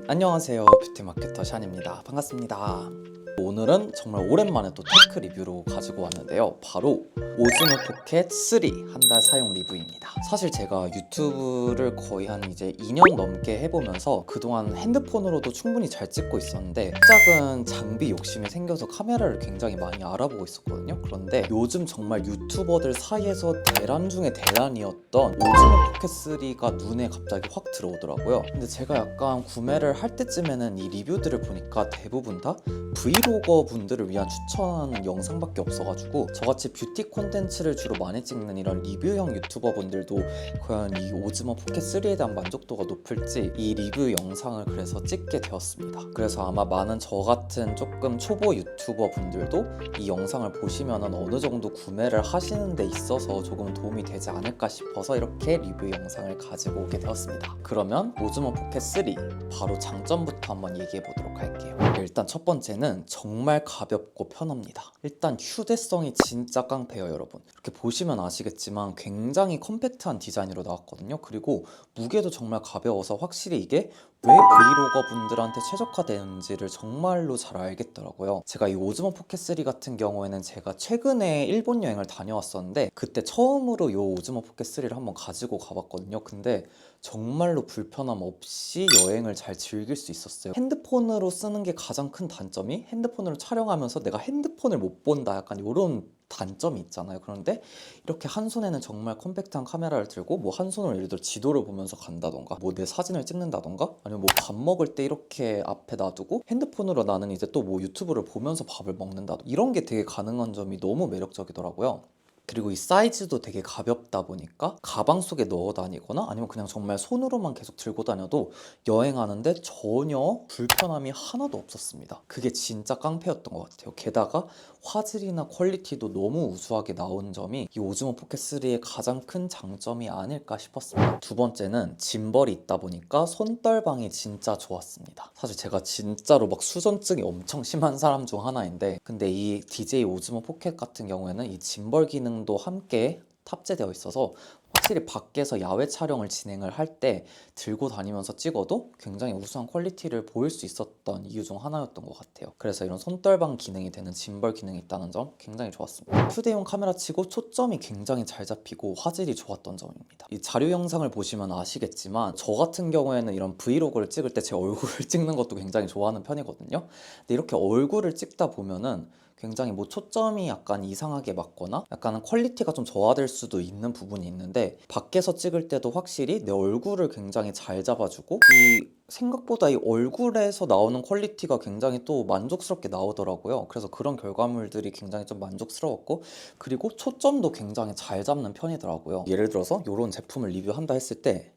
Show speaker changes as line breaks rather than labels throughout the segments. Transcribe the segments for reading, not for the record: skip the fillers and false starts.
안녕하세요, 뷰티마케터 샨입니다. 반갑습니다. 오늘은 정말 오랜만에 또 테크 리뷰로 가지고 왔는데요, 바로 오즈모 포켓 3 한 달 사용 리뷰입니다. 사실 제가 유튜브를 거의 한 이제 2년 넘게 해보면서 그동안 핸드폰으로도 충분히 잘 찍고 있었는데 작은 장비 욕심이 생겨서 카메라를 굉장히 많이 알아보고 있었거든요. 그런데 요즘 정말 유튜버들 사이에서 대란 중에 대란이었던 오즈모 포켓 3가 눈에 갑자기 확 들어오더라고요. 근데 제가 약간 구매를 할 때쯤에는 이 리뷰들을 보니까 대부분 다 브이로거 분들을 위한 추천하는 영상밖에 없어가지고 저같이 뷰티 콘텐츠를 주로 많이 찍는 이런 리뷰형 유튜버 분들도 과연 이 오즈모 포켓 3에 대한 만족도가 높을지 이 리뷰 영상을 그래서 찍게 되었습니다. 그래서 아마 많은 저 같은 조금 초보 유튜버 분들도 이 영상을 보시면은 어느 정도 구매를 하시는 데 있어서 조금 도움이 되지 않을까 싶어서 이렇게 리뷰 영상을 가지고 오게 되었습니다. 그러면 오즈모 포켓 3 바로 장점부터 한번 얘기해 보도록 할게요. 일단 첫 번째는 정말 가볍고 편합니다. 일단 휴대성이 진짜 깡패예요, 여러분. 이렇게 보시면 아시겠지만 굉장히 컴팩트한 디자인으로 나왔거든요. 그리고 무게도 정말 가벼워서 확실히 이게 왜 브이로거 분들한테 최적화되는지를 정말로 잘 알겠더라고요. 제가 이 오즈모 포켓 3 같은 경우에는 제가 최근에 일본 여행을 다녀왔었는데 그때 처음으로 이 오즈모 포켓 3를 한번 가지고 가봤거든요. 근데 정말로 불편함 없이 여행을 잘 즐길 수 있었어요. 핸드폰으로 쓰는 게 가장 큰 단점이 핸드폰으로 촬영하면서 내가 핸드폰을 못 본다, 약간 이런 단점이 있잖아요. 그런데 이렇게 한 손에는 정말 컴팩트한 카메라를 들고 뭐 한 손으로 예를 들어 지도를 보면서 간다던가 뭐 내 사진을 찍는다던가 아니면 뭐 밥 먹을 때 이렇게 앞에 놔두고 핸드폰으로 나는 이제 또 뭐 유튜브를 보면서 밥을 먹는다, 이런 게 되게 가능한 점이 너무 매력적이더라고요. 그리고 이 사이즈도 되게 가볍다 보니까 가방 속에 넣어 다니거나 아니면 그냥 정말 손으로만 계속 들고 다녀도 여행하는데 전혀 불편함이 하나도 없었습니다. 그게 진짜 깡패였던 것 같아요. 게다가 화질이나 퀄리티도 너무 우수하게 나온 점이 이 오즈모 포켓 3의 가장 큰 장점이 아닐까 싶었습니다. 두 번째는 짐벌이 있다 보니까 손떨방이 진짜 좋았습니다. 사실 제가 진짜로 막 수전증이 엄청 심한 사람 중 하나인데, 근데 이 DJI 오즈모 포켓 같은 경우에는 이 짐벌 기능도 함께 탑재되어 있어서 확실히 밖에서 야외 촬영을 진행을 할 때 들고 다니면서 찍어도 굉장히 우수한 퀄리티를 보일 수 있었던 이유 중 하나였던 것 같아요. 그래서 이런 손떨방 기능이 되는 짐벌 기능이 있다는 점 굉장히 좋았습니다. 휴대용 카메라 치고 초점이 굉장히 잘 잡히고 화질이 좋았던 점입니다. 이 자료 영상을 보시면 아시겠지만 저 같은 경우에는 이런 브이로그를 찍을 때 제 얼굴을 찍는 것도 굉장히 좋아하는 편이거든요. 근데 이렇게 얼굴을 찍다 보면은 굉장히 뭐 초점이 약간 이상하게 맞거나 약간 퀄리티가 좀 저하될 수도 있는 부분이 있는데 밖에서 찍을 때도 확실히 내 얼굴을 굉장히 잘 잡아주고 이 생각보다 이 얼굴에서 나오는 퀄리티가 굉장히 또 만족스럽게 나오더라고요. 그래서 그런 결과물들이 굉장히 좀 만족스러웠고, 그리고 초점도 굉장히 잘 잡는 편이더라고요. 예를 들어서 이런 제품을 리뷰한다 했을 때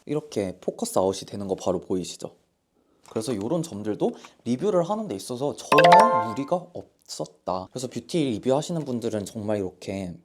이렇게 포커스 아웃이 되는 거 바로 보이시죠? 그래서 이런 점들도 리뷰를 하는 데 있어서 전혀 무리가 없었다. 그래서 뷰티 리뷰 하시는 분들은 정말 이렇게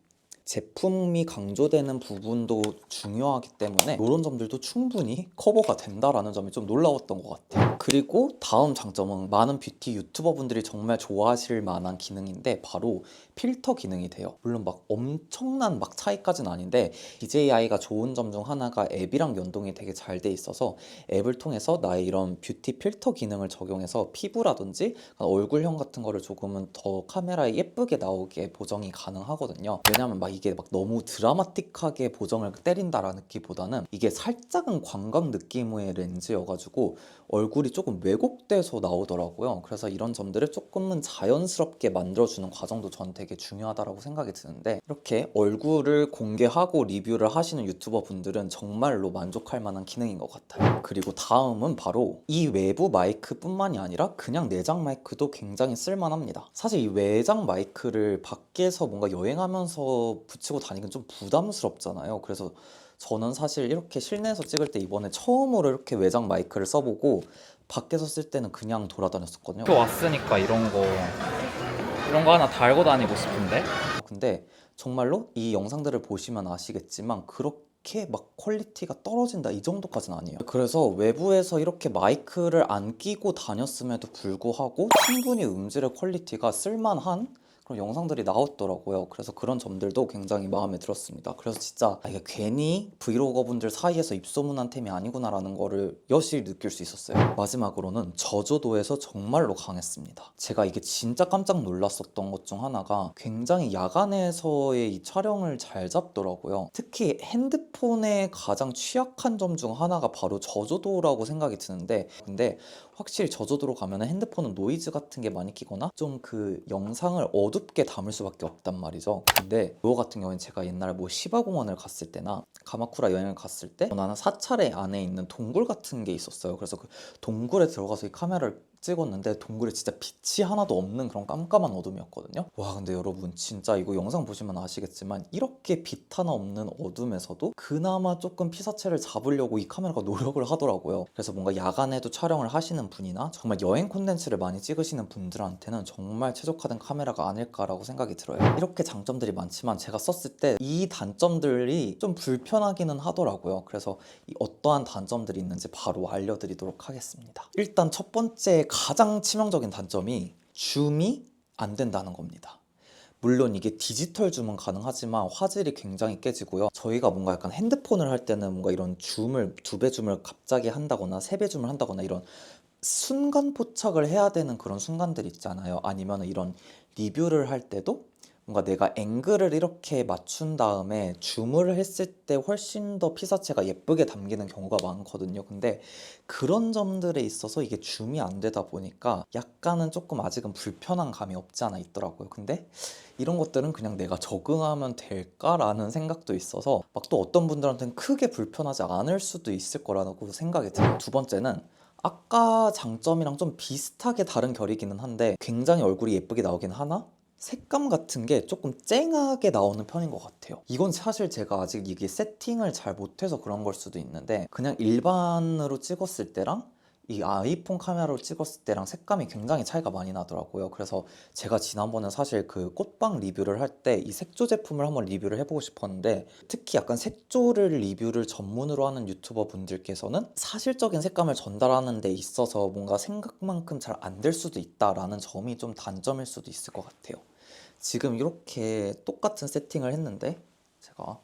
제품이 강조되는 부분도 중요하기 때문에 이런 점들도 충분히 커버가 된다라는 점이 좀 놀라웠던 것 같아요. 그리고 다음 장점은 많은 뷰티 유튜버 분들이 정말 좋아하실 만한 기능인데 바로 필터 기능이 돼요. 물론 막 엄청난 막 차이까지는 아닌데 DJI가 좋은 점 중 하나가 앱이랑 연동이 되게 잘 돼 있어서 앱을 통해서 나의 이런 뷰티 필터 기능을 적용해서 피부라든지 얼굴형 같은 거를 조금은 더 카메라에 예쁘게 나오게 보정이 가능하거든요. 왜냐면 막 이게 막 너무 드라마틱하게 보정을 때린다라는 느낌보다는 이게 살짝은 광각 느낌의 렌즈여가지고 얼굴이 조금 왜곡돼서 나오더라고요. 그래서 이런 점들을 조금은 자연스럽게 만들어주는 과정도 전 되게 중요하다고 생각이 드는데, 이렇게 얼굴을 공개하고 리뷰를 하시는 유튜버 분들은 정말로 만족할 만한 기능인 것 같아요. 그리고 다음은 바로 이 외부 마이크뿐만이 아니라 그냥 내장 마이크도 굉장히 쓸만합니다. 사실 이 외장 마이크를 밖에서 뭔가 여행하면서 붙이고 다니긴 좀 부담스럽잖아요. 그래서 저는 사실 이렇게 실내에서 찍을 때 이번에 처음으로 이렇게 외장 마이크를 써보고 밖에서 쓸 때는 그냥 돌아다녔었거든요.
학교 왔으니까 이런 거 하나 달고 다니고 싶은데.
근데 정말로 이 영상들을 보시면 아시겠지만 그렇게 막 퀄리티가 떨어진다 이 정도까지는 아니에요. 그래서 외부에서 이렇게 마이크를 안 끼고 다녔음에도 불구하고 충분히 음질의 퀄리티가 쓸만한 그런 영상들이 나왔더라고요. 그래서 그런 점들도 굉장히 마음에 들었습니다. 그래서 진짜 이게 괜히 브이로거분들 사이에서 입소문한 템이 아니구나라는 거를 여실히 느낄 수 있었어요. 마지막으로는 저조도에서 정말로 강했습니다. 제가 이게 진짜 깜짝 놀랐었던 것 중 하나가 굉장히 야간에서의 이 촬영을 잘 잡더라고요. 특히 핸드폰의 가장 취약한 점 중 하나가 바로 저조도라고 생각이 드는데, 근데 확실히 저조도로 가면 핸드폰은 노이즈 같은 게 많이 끼거나 좀 그 영상을 어둡게 담을 수밖에 없단 말이죠. 근데 이거 같은 경우는 제가 옛날에 뭐 시바공원을 갔을 때나 가마쿠라 여행을 갔을 때 나는 사찰의 안에 있는 동굴 같은 게 있었어요. 그래서 그 동굴에 들어가서 이 카메라를 찍었는데 동굴에 진짜 빛이 하나도 없는 그런 깜깜한 어둠이었거든요. 와, 근데 여러분 진짜 이거 영상 보시면 아시겠지만 이렇게 빛 하나 없는 어둠에서도 그나마 조금 피사체를 잡으려고 이 카메라가 노력을 하더라고요. 그래서 뭔가 야간에도 촬영을 하시는 분이나 정말 여행 콘텐츠를 많이 찍으시는 분들한테는 정말 최적화된 카메라가 아닐까라고 생각이 들어요. 이렇게 장점들이 많지만 제가 썼을 때 이 단점들이 좀 불편하기는 하더라고요. 그래서 이 어떠한 단점들이 있는지 바로 알려드리도록 하겠습니다. 일단 첫 번째 가장 치명적인 단점이 줌이 안 된다는 겁니다. 물론 이게 디지털 줌은 가능하지만 화질이 굉장히 깨지고요. 저희가 뭔가 약간 핸드폰을 할 때는 뭔가 이런 줌을 2배 줌을 갑자기 한다거나 3배 줌을 한다거나 이런 순간 포착을 해야 되는 그런 순간들 있잖아요. 아니면 이런 리뷰를 할 때도 뭔가 내가 앵글을 이렇게 맞춘 다음에 줌을 했을 때 훨씬 더 피사체가 예쁘게 담기는 경우가 많거든요. 근데 그런 점들에 있어서 이게 줌이 안 되다 보니까 약간은 조금 아직은 불편한 감이 없지 않아 있더라고요. 근데 이런 것들은 그냥 내가 적응하면 될까라는 생각도 있어서 막 또 어떤 분들한테는 크게 불편하지 않을 수도 있을 거라고 생각이 들어요. 두 번째는 아까 장점이랑 좀 비슷하게 다른 결이기는 한데 굉장히 얼굴이 예쁘게 나오긴 하나 색감 같은 게 조금 쨍하게 나오는 편인 것 같아요. 이건 사실 제가 아직 이게 세팅을 잘 못해서 그런 걸 수도 있는데 그냥 일반으로 찍었을 때랑 이 아이폰 카메라로 찍었을 때랑 색감이 굉장히 차이가 많이 나더라고요. 그래서 제가 지난번에 사실 그 꽃빵 리뷰를 할 때 이 색조 제품을 한번 리뷰를 해보고 싶었는데 특히 약간 색조를 리뷰를 전문으로 하는 유튜버 분들께서는 사실적인 색감을 전달하는 데 있어서 뭔가 생각만큼 잘 안 될 수도 있다라는 점이 좀 단점일 수도 있을 것 같아요. 지금 이렇게 똑같은 세팅을 했는데 제가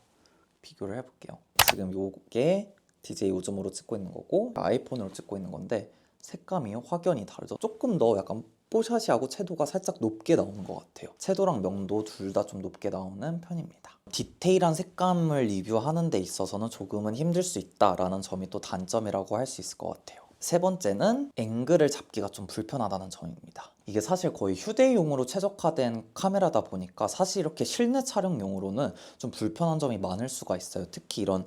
비교를 해볼게요. 지금 요게 DJI 오즈모로 찍고 있는 거고 아이폰으로 찍고 있는 건데 색감이 확연히 다르죠. 조금 더 약간 뽀샤시하고 채도가 살짝 높게 나오는 것 같아요. 채도랑 명도 둘 다 좀 높게 나오는 편입니다. 디테일한 색감을 리뷰하는 데 있어서는 조금은 힘들 수 있다라는 점이 또 단점이라고 할 수 있을 것 같아요. 세 번째는 앵글을 잡기가 좀 불편하다는 점입니다. 이게 사실 거의 휴대용으로 최적화된 카메라다 보니까 사실 이렇게 실내 촬영용으로는 좀 불편한 점이 많을 수가 있어요. 특히 이런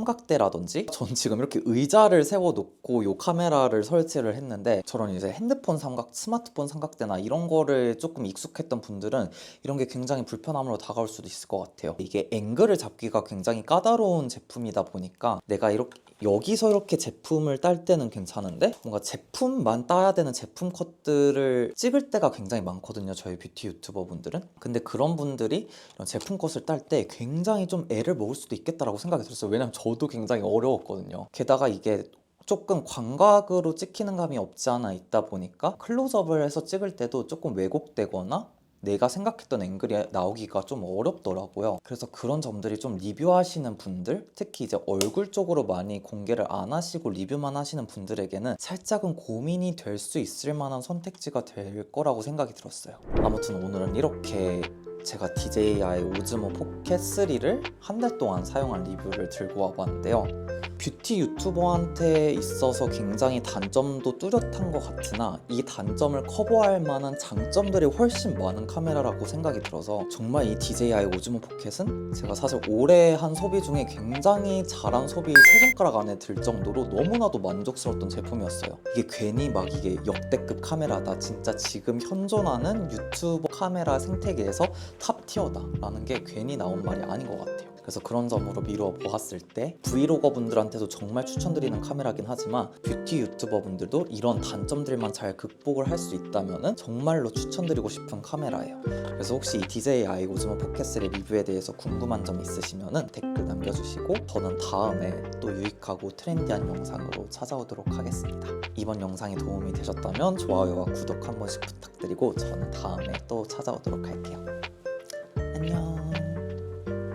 삼각대라든지 전 지금 이렇게 의자를 세워놓고 이 카메라를 설치를 했는데 저런 이제 핸드폰 삼각, 스마트폰 삼각대나 이런 거를 조금 익숙했던 분들은 이런 게 굉장히 불편함으로 다가올 수도 있을 것 같아요. 이게 앵글을 잡기가 굉장히 까다로운 제품이다 보니까 내가 이렇게 여기서 이렇게 제품을 딸 때는 괜찮은데 뭔가 제품만 따야 되는 제품 컷들을 찍을 때가 굉장히 많거든요, 저희 뷰티 유튜버 분들은. 근데 그런 분들이 이런 제품 컷을 딸 때 굉장히 좀 애를 먹을 수도 있겠다라고 생각이 들었어요. 왜냐면 저도 굉장히 어려웠거든요. 게다가 이게 조금 광각으로 찍히는 감이 없지 않아 있다 보니까 클로즈업을 해서 찍을 때도 조금 왜곡되거나 내가 생각했던 앵글이 나오기가 좀 어렵더라고요. 그래서 그런 점들이 좀 리뷰하시는 분들, 특히 이제 얼굴 쪽으로 많이 공개를 안 하시고 리뷰만 하시는 분들에게는 살짝은 고민이 될 수 있을 만한 선택지가 될 거라고 생각이 들었어요. 아무튼 오늘은 이렇게 제가 DJI 오즈모 포켓 3를 한 달 동안 사용한 리뷰를 들고 와봤는데요. 뷰티 유튜버한테 있어서 굉장히 단점도 뚜렷한 것 같으나 이 단점을 커버할 만한 장점들이 훨씬 많은 카메라라고 생각이 들어서 정말 이 DJI 오즈모 포켓은 제가 사실 올해 한 소비 중에 굉장히 잘한 소비 세 손가락 안에 들 정도로 너무나도 만족스러웠던 제품이었어요. 이게 괜히 막 이게 역대급 카메라다, 진짜 지금 현존하는 유튜버 카메라 생태계에서 탑 티어다 라는 게 괜히 나온 말이 아닌 것 같아요. 그래서 그런 점으로 미루어 보았을 때 브이로거 분들한테도 정말 추천드리는 카메라긴 하지만 뷰티 유튜버 분들도 이런 단점들만 잘 극복을 할 수 있다면 정말로 추천드리고 싶은 카메라예요. 그래서 혹시 이 DJI 오즈모 포켓3 리뷰에 대해서 궁금한 점 있으시면 댓글 남겨주시고 저는 다음에 또 유익하고 트렌디한 영상으로 찾아오도록 하겠습니다. 이번 영상이 도움이 되셨다면 좋아요와 구독 한 번씩 부탁드리고 저는 다음에 또 찾아오도록 할게요.